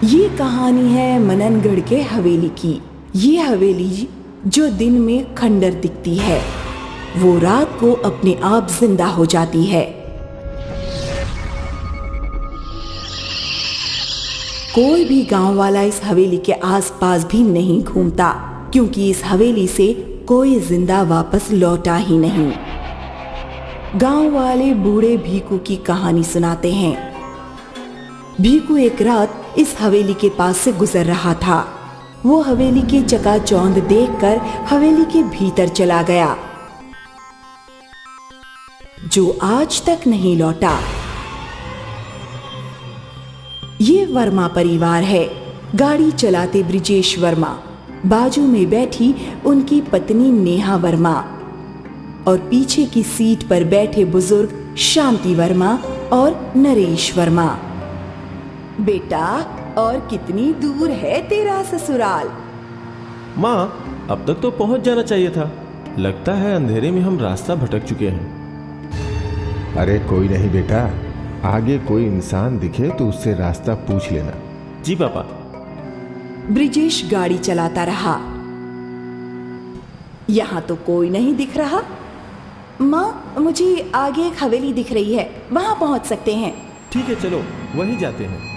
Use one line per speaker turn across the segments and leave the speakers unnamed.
ये कहानी है मननगढ़ के हवेली की। ये हवेली जो दिन में खंडर दिखती है, वो रात को अपने आप जिंदा हो जाती है। कोई भी गांव वाला इस हवेली के आसपास भी नहीं घूमता, क्योंकि इस हवेली से कोई जिंदा वापस लौटा ही नहीं। गांव वाले बूढ़े भीकू की कहानी सुनाते हैं। भीकू एक रात इस हवेली के पास से गुजर रहा था। वो हवेली के चकाचौंध देखकर हवेली के भीतर चला गया, जो आज तक नहीं लौटा। ये वर्मा परिवार है। गाड़ी चलाते ब्रिजेश वर्मा, बाजू में बैठी उनकी पत्नी नेहा वर्मा और पीछे की सीट पर बैठे बुजुर्ग शांति वर्मा और नरेश वर्मा। बेटा, और कितनी दूर है तेरा ससुराल?
माँ, अब तक तो पहुंच जाना चाहिए था। लगता है अंधेरे में हम रास्ता भटक चुके हैं।
अरे कोई नहीं बेटा, आगे कोई इंसान दिखे तो उससे रास्ता पूछ लेना।
जी पापा।
ब्रिजेश गाड़ी चलाता रहा। यहाँ तो कोई नहीं दिख रहा। माँ, मुझे आगे एक हवेली दिख रही है, वहां पहुंच सकते हैं।
ठीक है, चलो वहीं जाते हैं।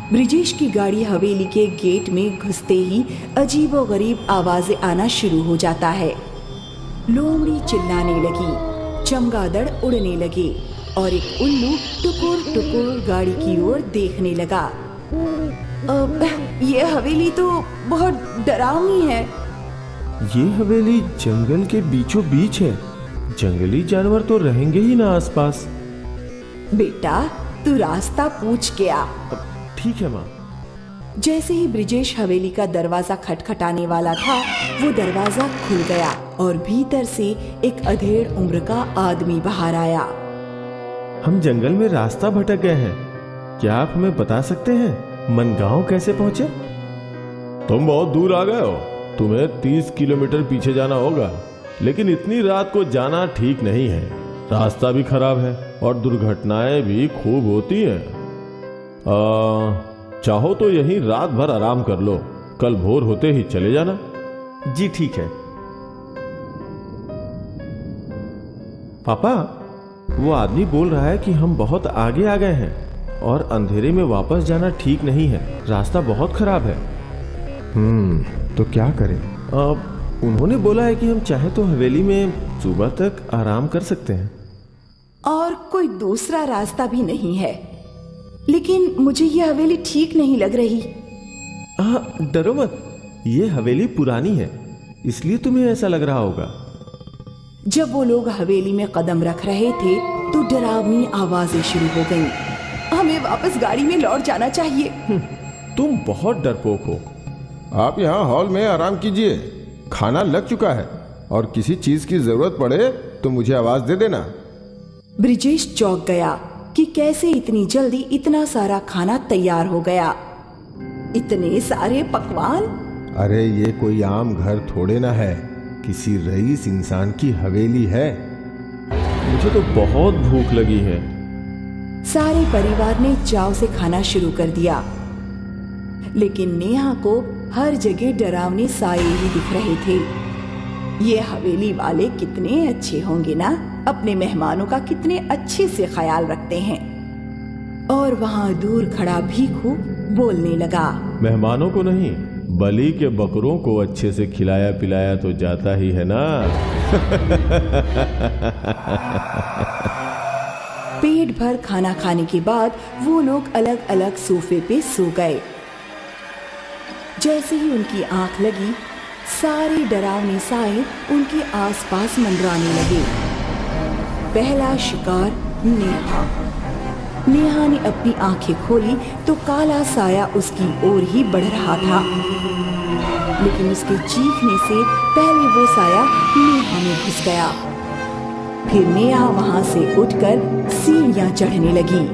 ब्रिजेश की गाड़ी हवेली के गेट में घुसते ही अजीबोगरीब आवाजें आना शुरू हो जाता है। लोमड़ी चिल्लाने लगी, चमगादड़ उड़ने लगे और एक उल्लू टुकुर टुकुर गाड़ी की ओर देखने लगा। ये हवेली तो बहुत डरावनी है।
ये हवेली जंगल के बीचों बीच है। जंगली जानवर तो रहेंगे ही ना आसपास।
बेटा, तू रास्ता पूछ के आ।
ठीक है माँ।
जैसे ही ब्रिजेश हवेली का दरवाजा खटखटाने वाला था, वो दरवाजा खुल गया और भीतर से एक अधेड़ उम्र का आदमी बाहर आया।
हम जंगल में रास्ता भटक गए हैं। क्या आप हमें बता सकते हैं मनगांव कैसे पहुंचे?
तुम बहुत दूर आ गए हो। तुम्हें 30 किलोमीटर पीछे जाना होगा, लेकिन इतनी रात को जाना ठीक नहीं है। रास्ता भी खराब है और दुर्घटनाएं भी खूब होती हैं। चाहो तो यहीं रात भर आराम कर लो, कल भोर होते ही चले जाना।
जी ठीक है। पापा, वो आदमी बोल रहा है कि हम बहुत आगे आ गए हैं और अंधेरे में वापस जाना ठीक नहीं है। रास्ता बहुत खराब है।
तो क्या करें?
उन्होंने बोला है कि हम चाहे तो हवेली में सुबह तक आराम कर सकते हैं।
और कोई दूसरा रास्ता भी नहीं है, लेकिन मुझे ये हवेली ठीक नहीं लग रही।
डरो मत, ये हवेली पुरानी है, इसलिए तुम्हें ऐसा लग रहा होगा।
जब वो लोग हवेली में कदम रख रहे थे तो डरावनी आवाजें शुरू हो गईं। हमें वापस गाड़ी में लौट जाना चाहिए।
तुम बहुत डरपोक हो।
आप यहाँ हॉल में आराम कीजिए, खाना लग चुका है और किसी चीज की जरूरत पड़े तो मुझे आवाज दे देना।
ब्रिजेश चौंक गया कि कैसे इतनी जल्दी इतना सारा खाना तैयार हो गया। इतने सारे पकवान!
अरे ये कोई आम घर थोड़े ना है, किसी रईस इंसान की हवेली है।
मुझे तो बहुत भूख लगी है।
सारे परिवार ने चाव से खाना शुरू कर दिया, लेकिन नेहा को हर जगह डरावने साए ही दिख रहे थे। ये हवेली वाले कितने अच्छे होंगे ना, अपने मेहमानों का कितने अच्छे से ख्याल रखते हैं। और वहाँ दूर खड़ा भीखू बोलने लगा,
मेहमानों को नहीं, बलि के बकरों को अच्छे से खिलाया पिलाया तो जाता ही है ना।
पेट भर खाना खाने के बाद वो लोग अलग अलग सोफे पे सो गए। जैसे ही उनकी आंख लगी, सारे डरावने साए उनके आसपास मंडराने लगे। पहला शिकार नेहा। नेहा ने अपनी आंखें खोली तो काला साया उसकी ओर ही बढ़ रहा था, लेकिन उसके चीखने से पहले वो साया नेहा में घुस गया। फिर नेहा वहां से उठकर सीढ़ियां चढ़ने लगी।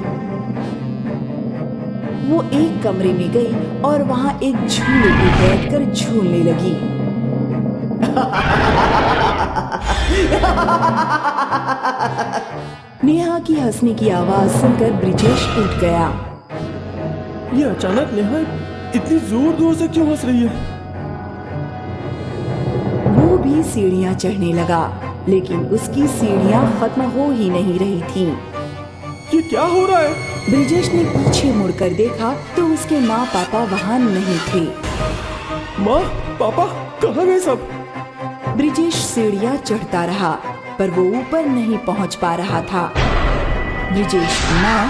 वो एक कमरे में गई और वहां एक झूले पे बैठकर झूलने लगी। नेहा की हंसने की आवाज सुनकर ब्रिजेश उठ गया।
ये अचानक नेहा इतनी जोर से क्यों हंस रही है?
वो भी सीढ़ियां चढ़ने लगा, लेकिन उसकी सीढ़ियां खत्म हो ही नहीं रही थीं।
ये क्या हो रहा है?
ब्रिजेश ने पीछे मुड़कर देखा तो उसके माँ पापा वहाँ नहीं थे।
माँ पापा कहाँ गए सब?
ब्रिजेश सीढ़ियां चढ़ता रहा पर वो ऊपर नहीं पहुँच पा रहा था। ब्रिजेश की माँ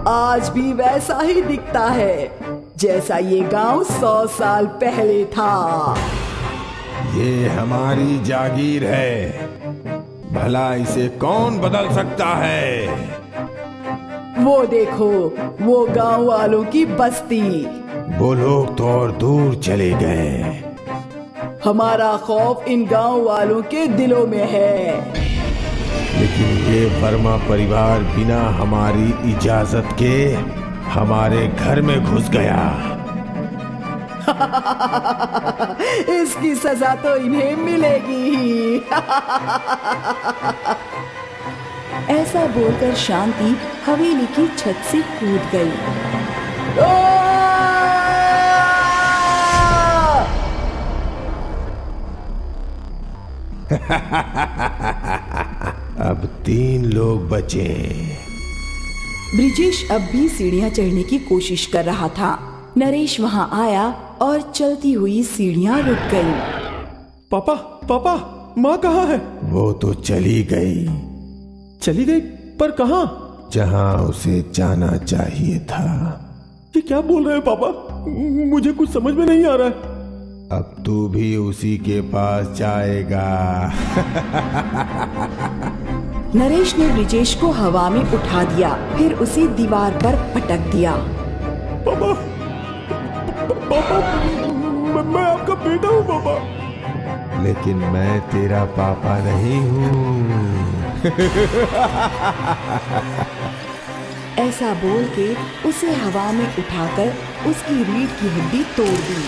आज भी वैसा ही दिखता है जैसा ये गांव 100 साल पहले था।
ये हमारी जागीर है, भला इसे कौन बदल सकता है?
वो देखो, वो गांव वालों की बस्ती।
वो लोग तो और दूर चले गए।
हमारा खौफ इन गांव वालों के दिलों में है।
लेकिन ये वर्मा परिवार बिना हमारी इजाजत के हमारे घर में घुस गया।
इसकी सजा तो इन्हें मिलेगी ही। ऐसा बोलकर शांति हवेली की छत से कूद गई।
अब 3 लोग बचे।
ब्रिजेश अब भी सीढ़ियां चढ़ने की कोशिश कर रहा था। नरेश वहां आया और चलती हुई सीढ़ियां रुक गई।
पापा पापा माँ कहाँ है?
वो तो चली गई।
चली गई? पर कहाँ?
जहां उसे जाना चाहिए था।
ये क्या बोल रहे हैं पापा? मुझे कुछ समझ में नहीं आ रहा है।
अब तू भी उसी के पास जाएगा।
नरेश ने ब्रिजेश को हवा में उठा दिया, फिर उसे दीवार पर पटक दिया।
पापा पापा मैं आपका बेटा हूँ पापा।
लेकिन मैं तेरा पापा नहीं हूँ।
ऐसा बोल के उसे हवा में उठाकर उसकी रीढ़ की हड्डी तोड़ दी।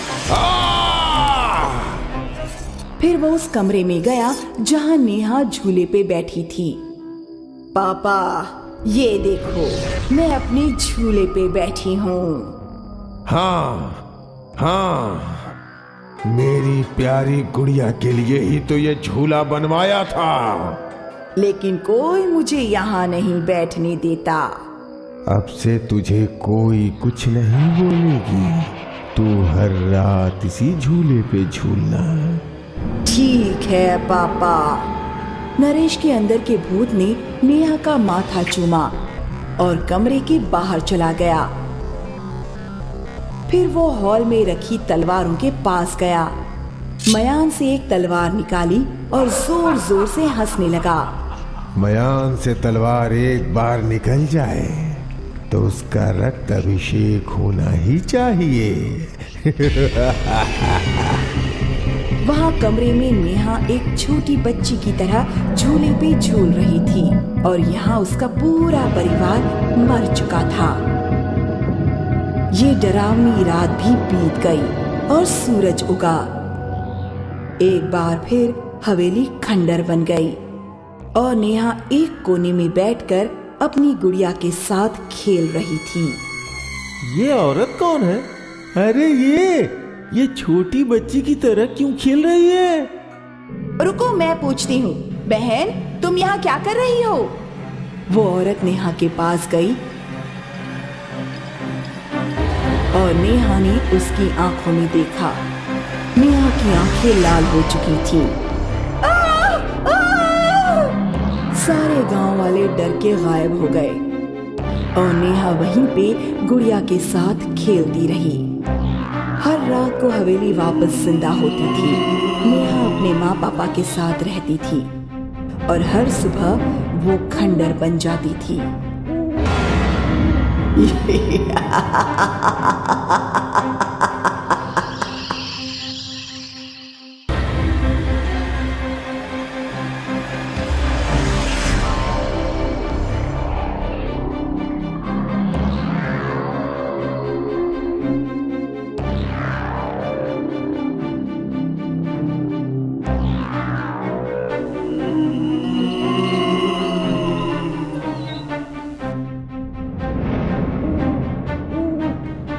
फिर वो उस कमरे में गया जहाँ नेहा झूले पे बैठी थी। पापा ये देखो, मैं अपने झूले पे बैठी हूँ।
हाँ हाँ, मेरी प्यारी गुड़िया के लिए ही तो ये झूला बनवाया था।
लेकिन कोई मुझे यहाँ नहीं बैठने देता।
अब से तुझे कोई कुछ नहीं बोलेगी। तू हर रात इसी झूले पे झूलना।
ठीक है पापा। नरेश के अंदर के भूत ने नेहा का माथा चूमा और कमरे के बाहर चला गया। फिर वो हॉल में रखी तलवारों के पास गया, मयान से एक तलवार निकाली और जोर जोर से हंसने लगा।
मयान से तलवार एक बार निकल जाए तो उसका रक्त अभिषेक होना ही चाहिए।
वहाँ कमरे में नेहा एक छोटी बच्ची की तरह झूले पे झूल रही थी और यहाँ उसका पूरा परिवार मर चुका था। ये डरावनी रात भी बीत गई और सूरज उगा। एक बार फिर हवेली खंडर बन गई और नेहा एक कोने में बैठकर अपनी गुड़िया के साथ खेल रही थी।
ये औरत कौन है? अरे ये छोटी बच्ची की तरह क्यों खेल रही है?
रुको, मैं पूछती हूँ। बहन, तुम यहाँ क्या कर रही हो? वो औरत नेहा के पास गई और नेहा ने उसकी आंखों में देखा। नेहा की आंखें लाल हो चुकी थीं। सारे गांव वाले डर के गायब हो गए और नेहा वहीं पे गुड़िया के साथ खेलती रही। हर रात को हवेली वापस जिंदा होती थी। नेहा अपने माँ पापा के साथ रहती थी और हर सुबह वो खंडर बन जाती थी।